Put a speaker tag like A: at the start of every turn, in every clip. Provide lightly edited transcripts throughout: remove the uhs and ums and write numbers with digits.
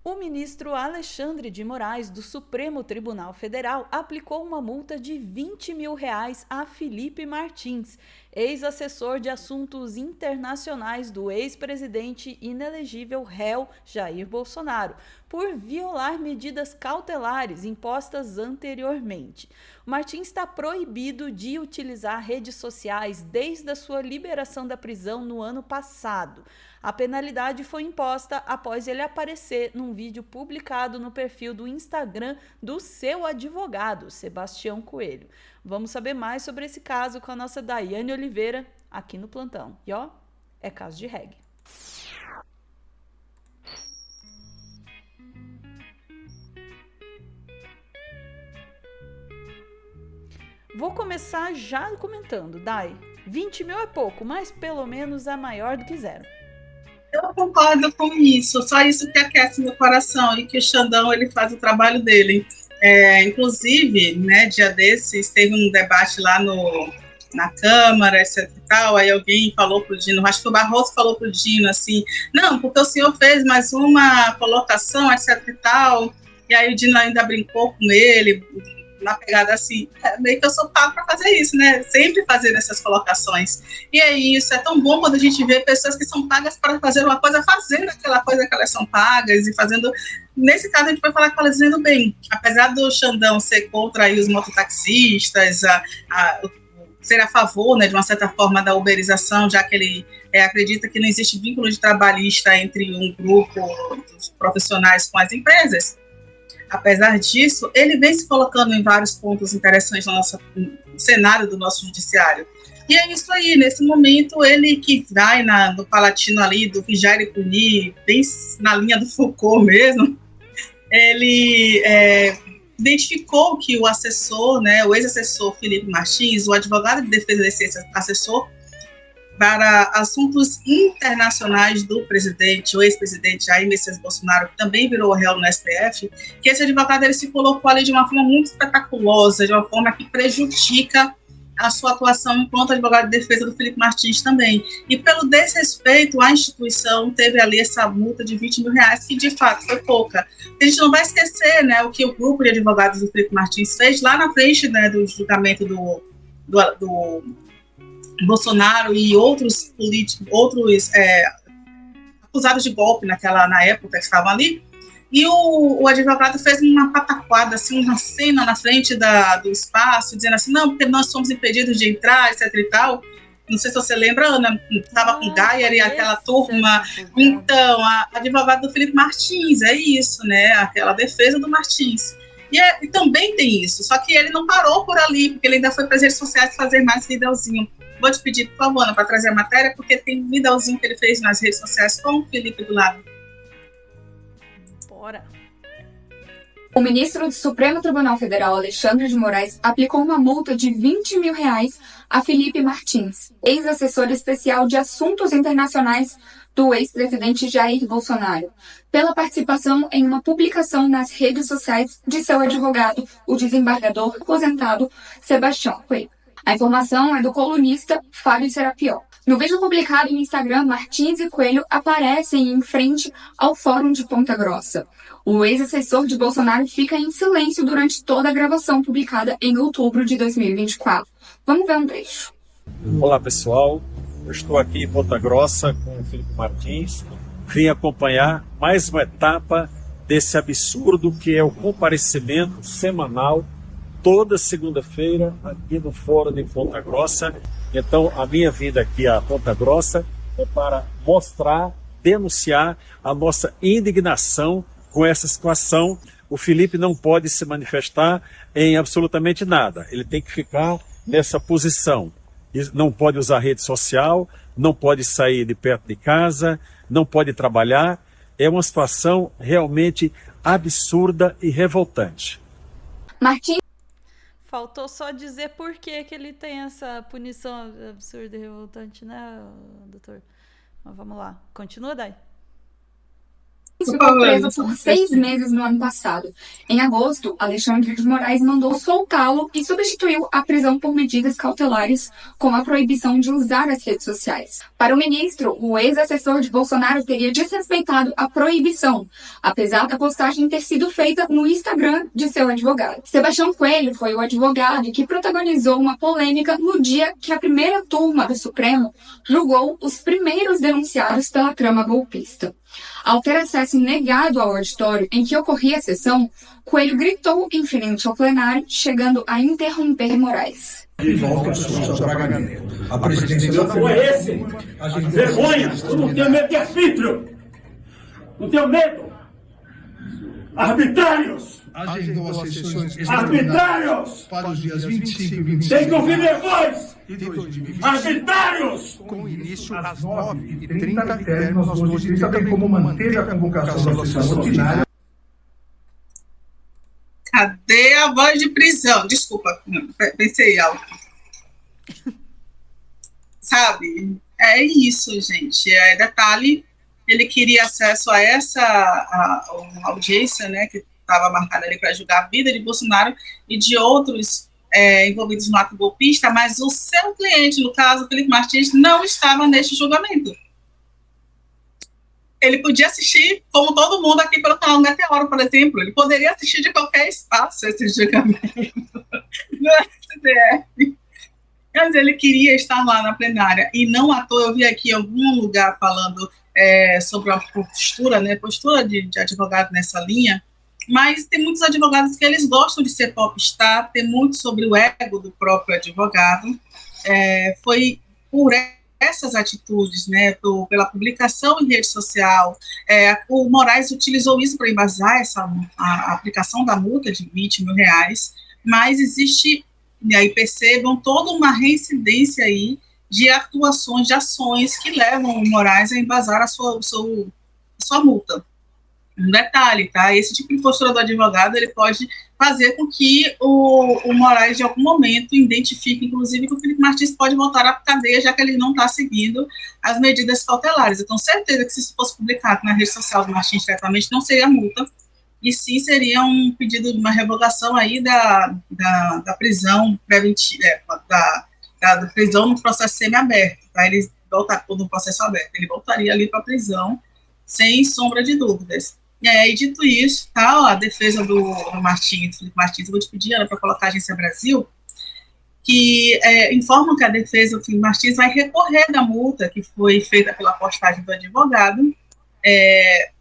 A: O ministro Alexandre de Moraes, do Supremo Tribunal Federal, aplicou uma multa de R$ 20 mil a Felipe Martins, ex-assessor de assuntos internacionais do ex-presidente inelegível réu Jair Bolsonaro, por violar medidas cautelares impostas anteriormente. O Martins está proibido de utilizar redes sociais desde a sua liberação da prisão no ano passado. A penalidade foi imposta após ele aparecer num vídeo publicado no perfil do Instagram do seu advogado, Sebastião Coelho. Vamos saber mais sobre esse caso com a nossa Daiane Oliveira aqui no plantão. E ó, é caso de reggae. Vou começar já comentando, Dai. 20 mil é pouco, mas pelo menos é maior do que zero.
B: Eu concordo com isso, só isso que aquece meu coração e que o Xandão ele faz o trabalho dele. Inclusive, né, dia desses teve um debate lá na Câmara, etc e tal, aí alguém falou pro Dino, acho que o Barroso falou pro Dino assim, não, porque o senhor fez mais uma colocação, etc e tal, e aí o Dino ainda brincou com ele, na pegada assim, meio que eu sou pago para fazer isso, né? Sempre fazendo essas colocações. E é isso, é tão bom quando a gente vê pessoas que são pagas para fazer uma coisa, fazendo aquela coisa que elas são pagas e fazendo. Nesse caso, a gente vai falar com elas dizendo bem. Apesar do Xandão ser contra aí os mototaxistas, ser a favor, né, de uma certa forma, da uberização, já que ele acredita que não existe vínculo de trabalhista entre um grupo dos profissionais com as empresas. Apesar disso, ele vem se colocando em vários pontos interessantes no cenário do nosso judiciário. E é isso aí, nesse momento, ele que vai no palatino ali do vigiar e punir, bem na linha do Foucault mesmo, ele identificou que o assessor, né, o ex-assessor Felipe Martins, o advogado de defesa desse assessor, para assuntos internacionais do presidente, o ex-presidente Jair Messias Bolsonaro, que também virou réu no STF, que esse advogado ele se colocou ali de uma forma muito espetaculosa, de uma forma que prejudica a sua atuação enquanto advogado de defesa do Felipe Martins também. E pelo desrespeito à instituição, teve ali essa multa de R$ 20 mil, que de fato foi pouca. A gente não vai esquecer, né, o que o grupo de advogados do Felipe Martins fez lá na frente, né, do julgamento do Bolsonaro e outros políticos, acusados de golpe na época que estavam ali, e o advogado fez uma pataquada, assim, uma cena na frente do espaço, dizendo assim, não, porque nós somos impedidos de entrar, etc e tal. Não sei se você lembra, Ana, estava com Gayer e aquela turma. Então, a advogada do Felipe Martins, é isso, né? Aquela defesa do Martins. E também tem isso, só que ele não parou por ali, porque ele ainda foi para as redes sociais fazer mais videozinho. Vou te pedir, por favor, Ana, para trazer a matéria, porque tem um videozinho que ele fez nas redes sociais com o Felipe do lado.
A: Bora.
C: O ministro do Supremo Tribunal Federal, Alexandre de Moraes, aplicou uma multa de R$ 20 mil a Felipe Martins, ex-assessor especial de assuntos internacionais do ex-presidente Jair Bolsonaro, pela participação em uma publicação nas redes sociais de seu advogado, o desembargador aposentado Sebastião Coelho. A informação é do colunista Fábio Serapiol. No vídeo publicado no Instagram, Martins e Coelho aparecem em frente ao Fórum de Ponta Grossa. O ex-assessor de Bolsonaro fica em silêncio durante toda a gravação publicada em outubro de 2024. Vamos ver um trecho.
D: Olá, pessoal. Eu estou aqui em Ponta Grossa com o Felipe Martins. Vim acompanhar mais uma etapa desse absurdo que é o comparecimento semanal toda segunda-feira aqui no Fórum de Ponta Grossa. Então, a minha vinda aqui a Ponta Grossa é para mostrar, denunciar a nossa indignação com essa situação. O Felipe não pode se manifestar em absolutamente nada. Ele tem que ficar nessa posição. Não pode usar rede social, não pode sair de perto de casa, não pode trabalhar. É uma situação realmente absurda e revoltante.
C: Martins.
A: Faltou só dizer por que ele tem essa punição absurda e revoltante, né, doutor? Mas vamos lá. Continua, Dai.
C: ficou preso por 6 meses no ano passado. Em agosto, Alexandre de Moraes mandou soltá-lo e substituiu a prisão por medidas cautelares com a proibição de usar as redes sociais. Para o ministro, o ex-assessor de Bolsonaro teria desrespeitado a proibição, apesar da postagem ter sido feita no Instagram de seu advogado. Sebastião Coelho foi o advogado que protagonizou uma polêmica no dia que a primeira turma do Supremo julgou os primeiros denunciados pela trama golpista. Ao ter acesso negado ao auditório em que ocorria a sessão, Coelho gritou em frente ao plenário, chegando a interromper Moraes.
E: De volta ao seu gabinete. A presidência
F: não é esse. Vergonha! Eu não tenho medo de arbítrio! Não tenho medo! Arbitrários!
E: Agendou as sessões
F: arbitrários
E: para os dias 25 e 26
F: tem que ouvir minha voz!
E: de 2026.
F: Arbitrários!
E: Com início às 9h30 e término às 12h30, bem como manter a convocação da sessão ordinária.
B: Cadê a voz de prisão? Desculpa, pensei alto. Sabe? É isso, gente. Detalhe, ele queria acesso a uma audiência, né, que estava marcada ali para julgar a vida de Bolsonaro e de outros envolvidos no ato golpista, mas o seu cliente, no caso, Felipe Martins, não estava neste julgamento. Ele podia assistir, como todo mundo aqui pelo canal Meteoro, por exemplo, ele poderia assistir de qualquer espaço esse julgamento no STF. Mas ele queria estar lá na plenária, e não à toa, eu vi aqui em algum lugar falando sobre a postura, né, postura de advogado nessa linha, mas tem muitos advogados que eles gostam de ser popstar, tem muito sobre o ego do próprio advogado, foi por essas atitudes, né, pela publicação em rede social, o Moraes utilizou isso para embasar a aplicação da multa de R$20 mil, mas existe, e aí percebam, toda uma reincidência aí de atuações, de ações que levam o Moraes a embasar a sua multa. Um detalhe, tá? Esse tipo de postura do advogado, ele pode fazer com que o Moraes, de algum momento, identifique, inclusive, que o Felipe Martins pode voltar à cadeia, já que ele não está seguindo as medidas cautelares. Eu tenho certeza que, se isso fosse publicado na rede social do Martins diretamente, não seria multa, e sim seria um pedido de uma revogação aí da prisão preventiva, da prisão no processo semiaberto, tá? Ele voltar no processo aberto, ele voltaria ali para a prisão, sem sombra de dúvidas. E dito isso, tá, a defesa do Martins, Felipe Martins, eu vou te pedir, Ana, para colocar a Agência Brasil, que informam que a defesa do Felipe Martins vai recorrer da multa que foi feita pela postagem do advogado.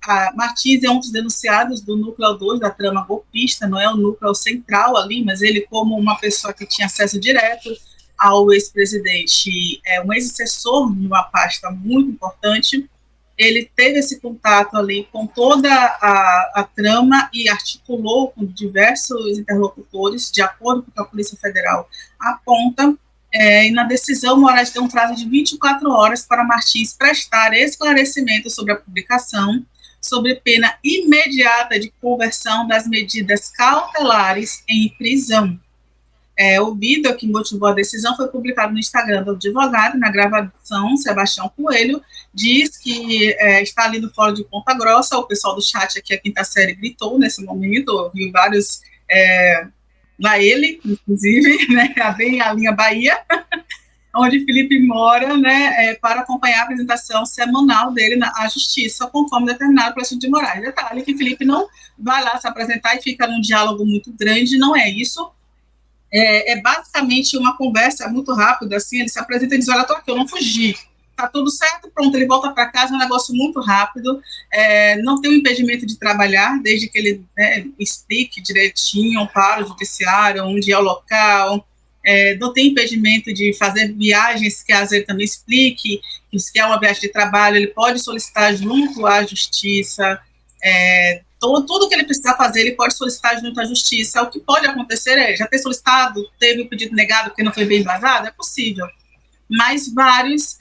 B: A Martins é um dos denunciados do núcleo 2 da trama golpista, não é o núcleo central ali, mas ele, como uma pessoa que tinha acesso direto ao ex-presidente, um ex-assessor de uma pasta muito importante, ele teve esse contato ali com toda a trama e articulou com diversos interlocutores, de acordo com o que a Polícia Federal aponta, e na decisão, Moraes deu um prazo de 24 horas para Martins prestar esclarecimento sobre a publicação, sobre pena imediata de conversão das medidas cautelares em prisão. O vídeo que motivou a decisão foi publicado no Instagram do advogado. Na gravação, Sebastião Coelho diz que está ali no Fórum de Ponta Grossa. O pessoal do chat aqui, a quinta série, gritou nesse momento. Eu vi vários, lá ele, inclusive, né, bem a linha Bahia, onde Felipe mora, né, para acompanhar a apresentação semanal dele à Justiça, conforme determinado pelo Alexandre de Moraes. Detalhe que Felipe não vai lá se apresentar e fica num diálogo muito grande, não é isso. Basicamente uma conversa muito rápida, assim, ele se apresenta e diz, olha, estou aqui, eu não fugi, tá tudo certo, pronto, ele volta para casa, é um negócio muito rápido, não tem um impedimento de trabalhar, desde que ele explique direitinho para o judiciário, onde é o local, não tem impedimento de fazer viagens, que às vezes também explique, que se é uma viagem de trabalho, ele pode solicitar junto à justiça, tudo que ele precisar fazer, ele pode solicitar junto à justiça. O que pode acontecer já ter solicitado, teve o pedido negado porque não foi bem embasado, é possível. Mas vários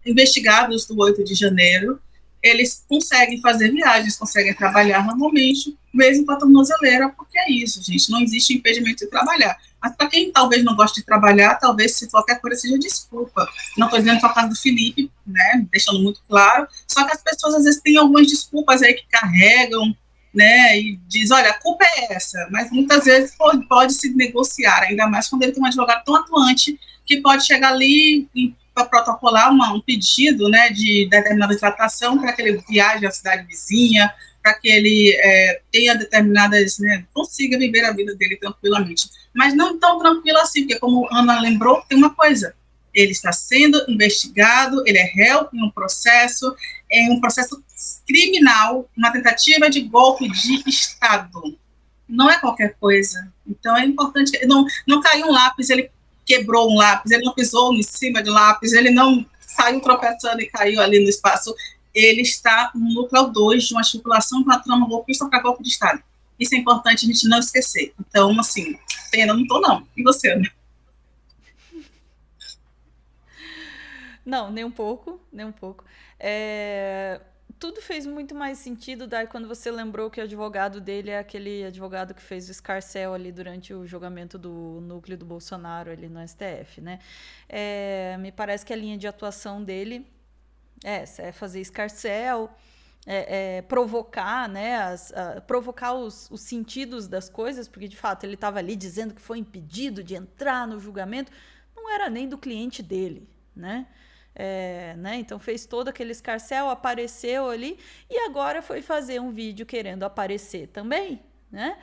B: investigados do 8 de janeiro eles conseguem fazer viagens, conseguem trabalhar normalmente, mesmo com a tornozeleira, porque é isso, gente, não existe impedimento de trabalhar. Mas para quem talvez não goste de trabalhar, talvez se qualquer coisa seja desculpa. Não estou dizendo que é o caso do Felipe, né, deixando muito claro, só que as pessoas às vezes têm algumas desculpas aí que carregam, né, e diz, olha, a culpa é essa, mas muitas vezes pode se negociar, ainda mais quando ele tem um advogado tão atuante que pode chegar ali para protocolar um pedido, né, de determinada tratação para que ele viaje à cidade vizinha, para que ele tenha determinadas, né, consiga viver a vida dele tranquilamente. Mas não tão tranquilo assim, porque como a Ana lembrou, tem uma coisa, ele está sendo investigado, ele é réu em um processo criminal, uma tentativa de golpe de Estado. Não é qualquer coisa. Então é importante, não caiu um lápis, ele quebrou um lápis, ele não pisou em cima de lápis, ele não saiu tropeçando e caiu ali no espaço. Ele está no núcleo 2 de uma articulação com a trama golpista para golpe de Estado. Isso é importante a gente não esquecer. Então, assim, pena, não estou não. E você, Ana?
A: Não, nem um pouco, nem um pouco. Tudo fez muito mais sentido daí quando você lembrou que o advogado dele é aquele advogado que fez o escarcéu ali durante o julgamento do núcleo do Bolsonaro ali no STF, né? Me parece que a linha de atuação dele é fazer escarcéu, provocar, né, provocar os sentidos das coisas, porque de fato ele estava ali dizendo que foi impedido de entrar no julgamento, não era nem do cliente dele, né? Né? Então fez todo aquele escarcéu, apareceu ali e agora foi fazer um vídeo querendo aparecer também, né?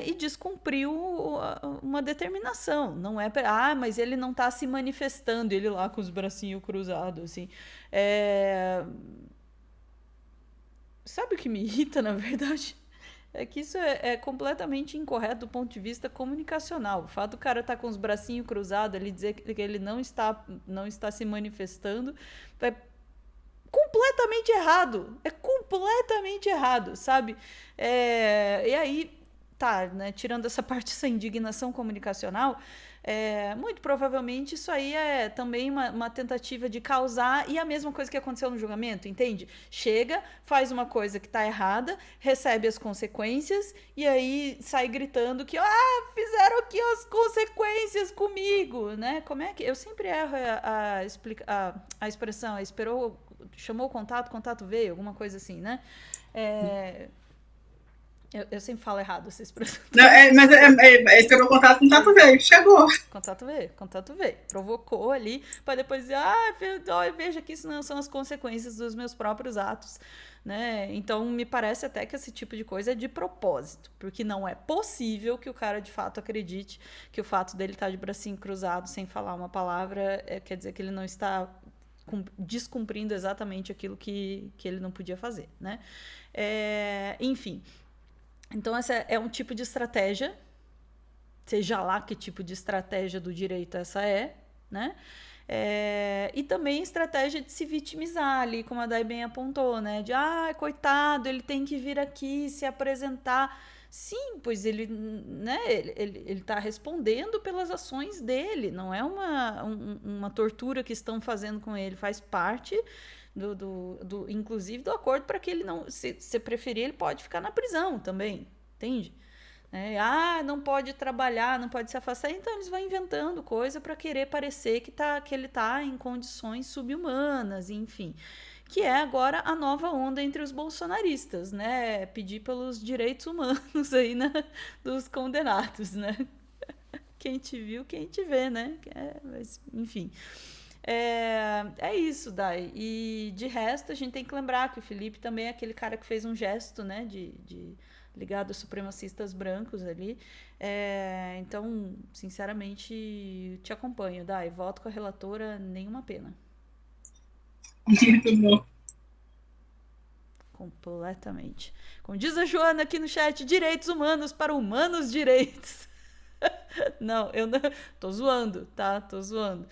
A: E descumpriu uma determinação. Não é mas ele não está se manifestando, ele lá com os bracinhos cruzados, assim. Sabe o que me irrita, na verdade? É que isso é completamente incorreto do ponto de vista comunicacional. O fato do cara estar com os bracinhos cruzados, ele dizer que ele não está se manifestando, é completamente errado. É completamente errado, sabe? E aí, tá, né, tirando essa parte, essa indignação comunicacional, muito provavelmente isso aí é também uma tentativa de causar, e a mesma coisa que aconteceu no julgamento, entende? Chega, faz uma coisa que tá errada, recebe as consequências e aí sai gritando que fizeram aqui as consequências comigo, né? Como é que... Eu sempre erro a expressão, chamou o contato veio, alguma coisa assim, né? Eu sempre falo errado essa expressão.
B: Mas esperou o contato veio, chegou.
A: Contato veio. Provocou ali, para depois dizer, veja que isso não são as consequências dos meus próprios atos, né? Então, me parece até que esse tipo de coisa é de propósito, porque não é possível que o cara, de fato, acredite que o fato dele estar de bracinho cruzado, sem falar uma palavra, quer dizer que ele não está descumprindo exatamente aquilo que ele não podia fazer, né? Enfim... Então, essa é um tipo de estratégia, seja lá que tipo de estratégia do direito essa né? E também estratégia de se vitimizar ali, como a Day bem apontou, né? De, coitado, ele tem que vir aqui se apresentar. Sim, pois ele, né? Ele tá respondendo pelas ações dele, não é uma tortura que estão fazendo com ele, faz parte... inclusive do acordo para que ele não, se preferir, ele pode ficar na prisão também, entende? Não pode trabalhar, não pode se afastar, então eles vão inventando coisa para querer parecer que ele está em condições subhumanas, enfim, que é agora a nova onda entre os bolsonaristas, né? Pedir pelos direitos humanos aí, né? Dos condenados, né? Quem te viu, quem te vê, né? Mas, enfim... É isso, Dai. E de resto, a gente tem que lembrar que o Felipe também é aquele cara que fez um gesto, né, de ligado aos supremacistas brancos ali. Então, sinceramente, te acompanho, Dai. Voto com a relatora, nenhuma pena.
B: Muito bom.
A: Completamente. Como diz a Joana aqui no chat, direitos humanos para humanos direitos. Não, eu não... Tô zoando, tá? Tô zoando.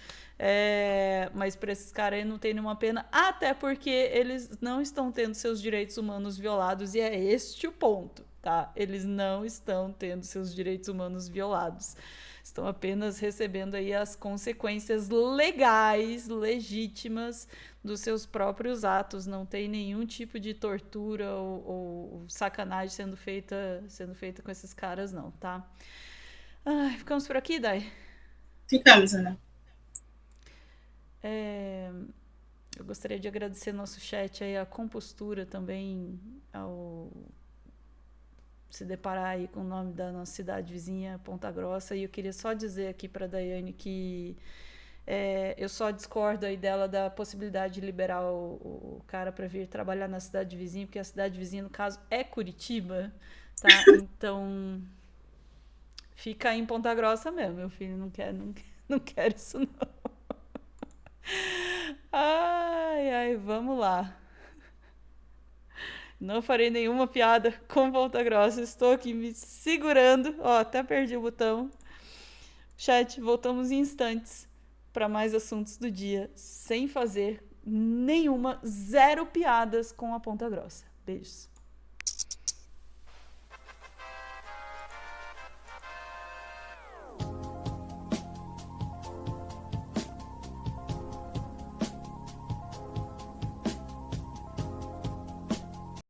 A: Mas para esses caras aí não tem nenhuma pena, até porque eles não estão tendo seus direitos humanos violados, e é este o ponto, tá? Eles não estão tendo seus direitos humanos violados. estão apenas recebendo aí as consequências legais, legítimas dos seus próprios atos. Não tem nenhum tipo de tortura ou sacanagem sendo feita com esses caras, não, tá? Ai, ficamos por aqui, Dai?
B: Ficamos, Ana.
A: Eu gostaria de agradecer nosso chat aí, a compostura também ao se deparar aí com o nome da nossa cidade vizinha, Ponta Grossa. E eu queria só dizer aqui para a Daiane que eu só discordo aí dela da possibilidade de liberar o cara para vir trabalhar na cidade vizinha, porque a cidade vizinha, no caso, é Curitiba, tá? Então, fica aí em Ponta Grossa mesmo, meu filho. Não quero isso, não. Ai, vamos lá. Não farei nenhuma piada com Ponta Grossa. Estou aqui me segurando. Ó, até perdi o botão. Chat, voltamos em instantes para mais assuntos do dia, sem fazer nenhuma, zero piadas com a Ponta Grossa. Beijos.